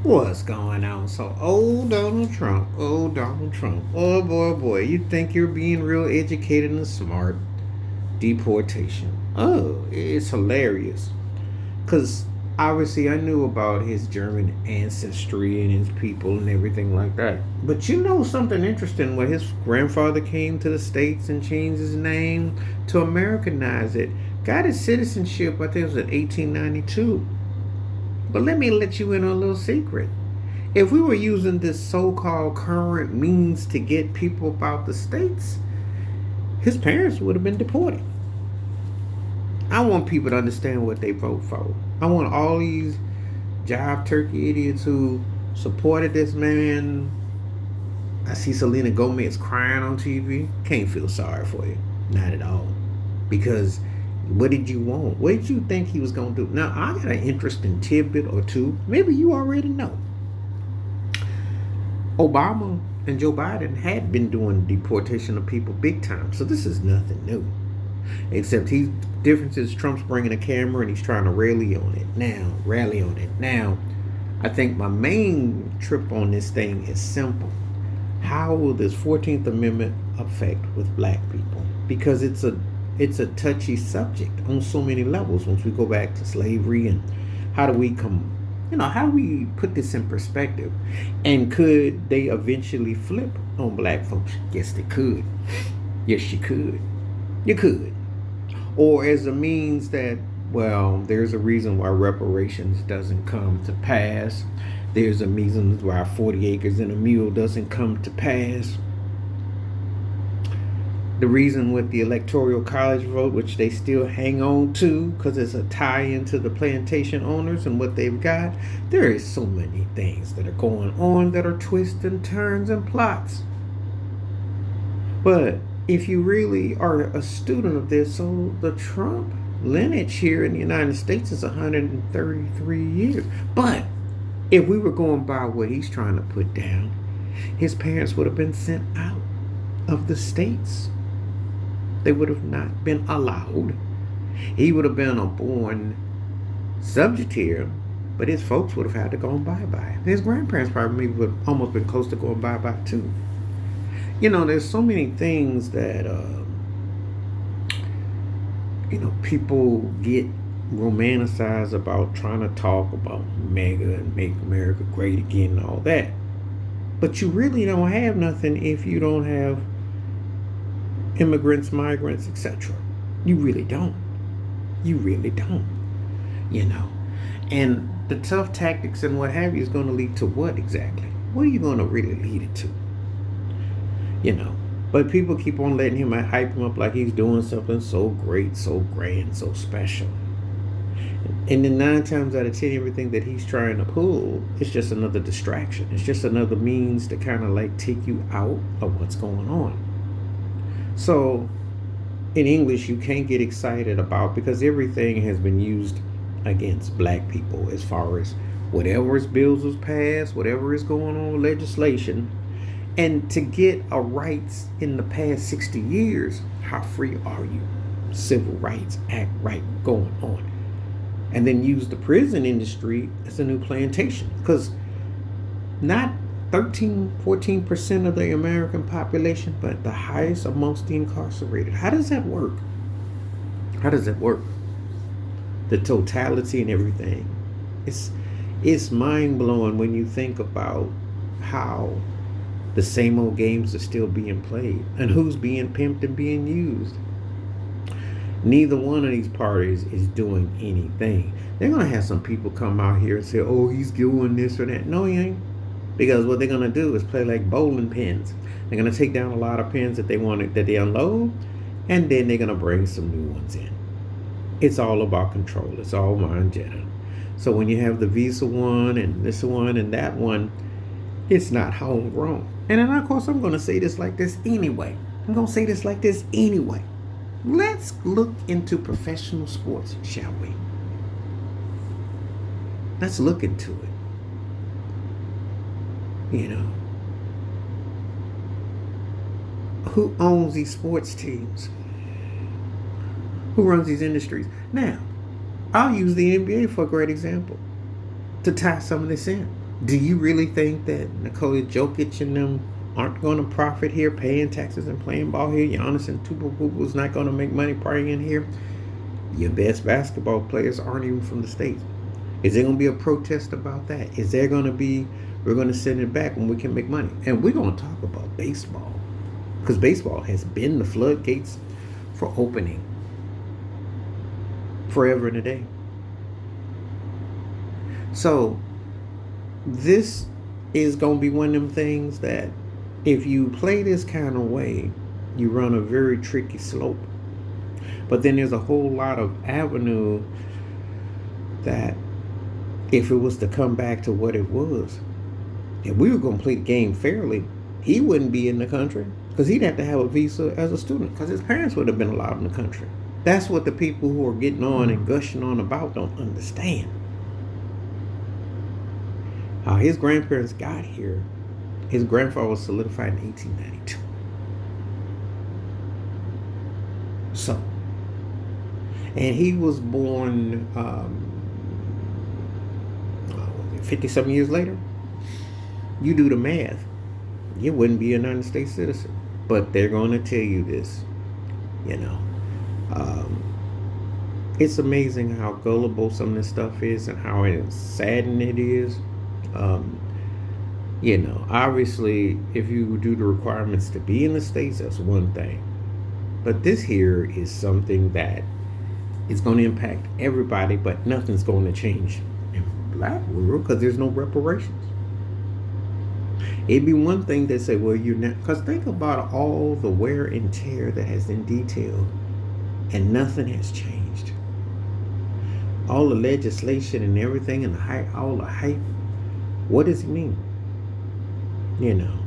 What's going on? So, old Donald Trump, oh boy, boy, you think you're being real educated and smart. Deportation. Oh, it's hilarious. Because obviously I knew about his German ancestry and his people and everything like that. But you know something interesting where his grandfather came to the States and changed his name to Americanize it. Got his citizenship, I think it was in 1892. But let you in on a little secret. If we were using this so-called current means to get people about the states, his parents would have been deported. I want people to understand what they vote for. I want all these jive turkey idiots who supported this man. I see Selena Gomez crying on TV. Can't feel sorry for you. Not at all. Because what did you want? What did you think he was going to do? Now, I got an interesting tidbit or two. Maybe you already know. Obama and Joe Biden had been doing deportation of people big time, so this is nothing new. Except he difference is Trump's bringing a camera and he's trying to rally on it now. Rally on it now. I think my main trip on this thing is simple. How will this 14th Amendment affect with black people? Because it's a touchy subject on so many levels. Once we go back to slavery and how do we come how do we put this in perspective? And could they eventually flip on black folks? Yes, they could. Yes, you could. You could. Or as a means that, well, there's a reason why reparations doesn't come to pass. There's a reason why 40 acres and a mule doesn't come to pass. The reason with the electoral college vote, which they still hang on to because it's a tie into the plantation owners and what they've got, there is so many things that are going on that are twists and turns and plots. But if you really are a student of this, so the Trump lineage here in the United States is 133 years. But if we were going by what he's trying to put down, his parents would have been sent out of the states. They would have not been allowed. He would have been a born subject here, but his folks would have had to go and bye-bye. His grandparents probably would have almost been close to going bye-bye too. There's so many things that, people get romanticized about trying to talk about MAGA and make America great again and all that. But you really don't have nothing if you don't have immigrants, migrants, etc. You really don't. You really don't. And the tough tactics and what have you is going to lead to what exactly? What are you going to really lead it to? But people keep on letting him hype him up like he's doing something so great, so grand, so special. And then 9 times out of 10, everything that he's trying to pull is just another distraction. It's just another means to kind of like take you out of what's going on. So in English, you can't get excited about because everything has been used against black people as far as whatever bills was passed, whatever is going on with legislation. And to get a rights in the past 60 years, how free are you? Civil Rights Act right going on. And then use the prison industry as a new plantation. Because not 13-14% of the American population, but the highest amongst the incarcerated. How does that work? How does that work? The totality and everything. It's mind-blowing when you think about how the same old games are still being played and who's being pimped and being used. Neither one of these parties is doing anything. They're going to have some people come out here and say, oh, he's doing this or that. No, he ain't. Because what they're going to do is play like bowling pins. They're going to take down a lot of pins that they unload, and then they're going to bring some new ones in. It's all about control. It's all mind Jedi. So when you have the Visa one and this one and that one, it's not homegrown. And then, of course, I'm going to say this like this anyway. Let's look into professional sports, shall we? Let's look into it. Who owns these sports teams? Who runs these industries? Now, I'll use the NBA for a great example to tie some of this in. Do you really think that Nikola Jokic and them aren't going to profit here, paying taxes and playing ball here? Giannis and Antetokounmpo's not going to make money playing here. Your best basketball players aren't even from the States. Is there going to be a protest about that? Is there going to be, we're going to send it back when we can make money? And we're going to talk about baseball. Because baseball has been the floodgates for opening forever and a day. So this is going to be one of them things that if you play this kind of way, you run a very tricky slope. But then there's a whole lot of avenue that if it was to come back to what it was, if we were going to play the game fairly, he wouldn't be in the country because he'd have to have a visa as a student because his parents would have been allowed in the country. That's what the people who are getting on and gushing on about don't understand. How his grandparents got here, his grandfather was solidified in 1892. So, and he was born 57 years later. You do the math, you wouldn't be a United States citizen. But they're going to tell you this, you know. It's amazing how gullible some of this stuff is and how saddening it is. You know, obviously, if you do the requirements to be in the States, that's one thing. But this here is something that is going to impact everybody, but nothing's going to change in black world because there's no reparations. It'd be one thing to say, well, you're not, because think about all the wear and tear that has been detailed and nothing has changed. All the legislation and everything and the hype, all the hype, what does it mean? You know,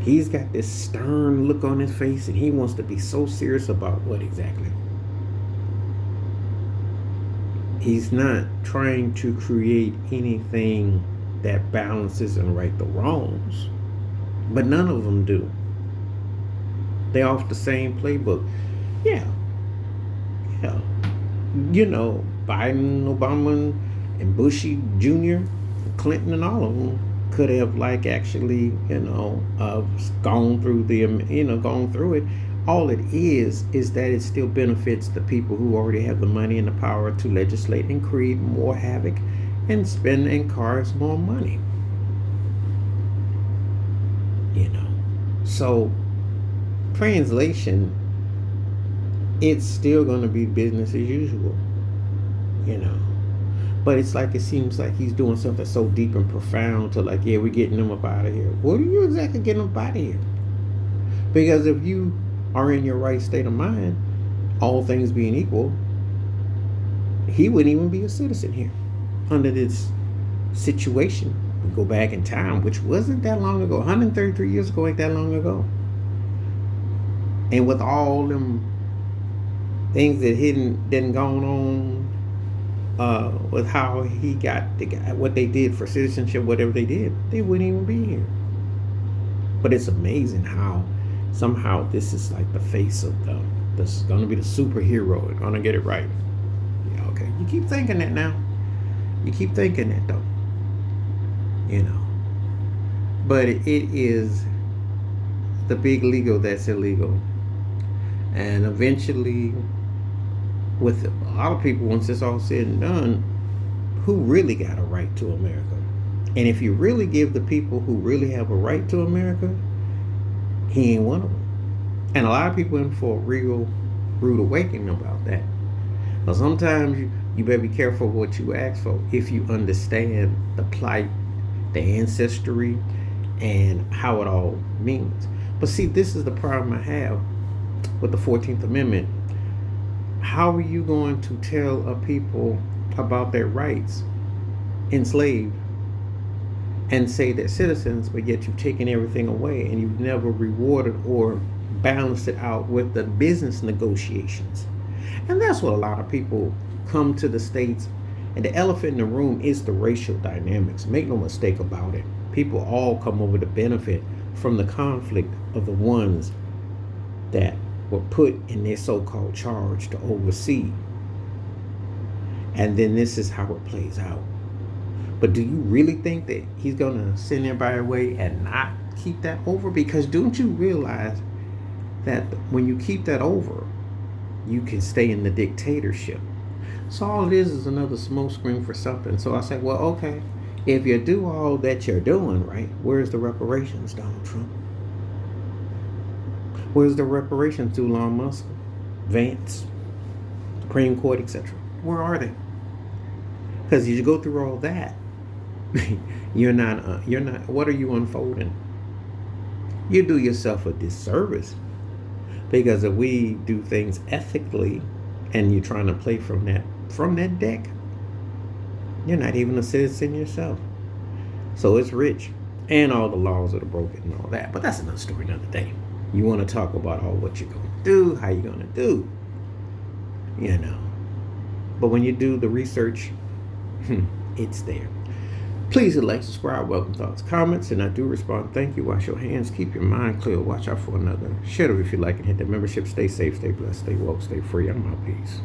he's got this stern look on his face and he wants to be so serious about what exactly? He's not trying to create anything that balances and right the wrongs, but none of them do. They off the same playbook. Yeah. You know, Biden, Obama, and Bush Jr., Clinton, and all of them could have actually, gone through it. All it is that it still benefits the people who already have the money and the power to legislate and create more havoc and spend and cars more money. So translation, it's still going to be business as usual, but it's it seems like he's doing something so deep and profound to yeah, we're getting them up out of here. What are you exactly getting them up out of here? Because if you are in your right state of mind, all things being equal, he wouldn't even be a citizen here under this situation. We go back in time, which wasn't that long ago, 133 years ago, ain't that long ago. And with all them things that didn't gone on, with how he got what they did for citizenship, whatever they did, they wouldn't even be here. But it's amazing how somehow this is the face of this is going to be the superhero. We're going to get it right. Yeah, okay. You keep thinking that now. You keep thinking that though. But it is the big legal that's illegal. And eventually, with a lot of people, once it's all said and done, who really got a right to America? And if you really give the people who really have a right to America, he ain't one of them. And a lot of people in for a real rude awakening about that. But sometimes you better be careful what you ask for if you understand the plight, the ancestry, and how it all means. But see, this is the problem I have with the 14th Amendment. How are you going to tell a people about their rights, enslaved, and say they're citizens, but yet you've taken everything away and you've never rewarded or balanced it out with the business negotiations? And that's what a lot of people come to the States. And the elephant in the room is the racial dynamics. Make no mistake about it. People all come over to benefit from the conflict of the ones that were put in their so-called charge to oversee. And then this is how it plays out. But do you really think that he's gonna send everybody away and not keep that over? Because don't you realize that when you keep that over, you can stay in the dictatorship? So all it is another smokescreen for something. So I say, well, okay, if you do all that you're doing, right, where's the reparations, Donald Trump? Where's the reparations to Elon Musk, Vance, Supreme Court, etc.? Where are they? Because you go through all that, you're not. What are you unfolding? You do yourself a disservice, because if we do things ethically, and you're trying to play from that deck, you're not even a citizen yourself. So it's rich, and all the laws that are broken and all that. But that's another story, another day. You want to talk about all what you're going to do, how you're going to do, you know. But when you do the research, it's there. Please hit like, subscribe, welcome thoughts, comments, and I do respond. Thank you. Wash your hands. Keep your mind clear. Watch out for another. Share it if you like, and hit that membership. Stay safe, stay blessed, stay woke, stay free. I'm out. Peace.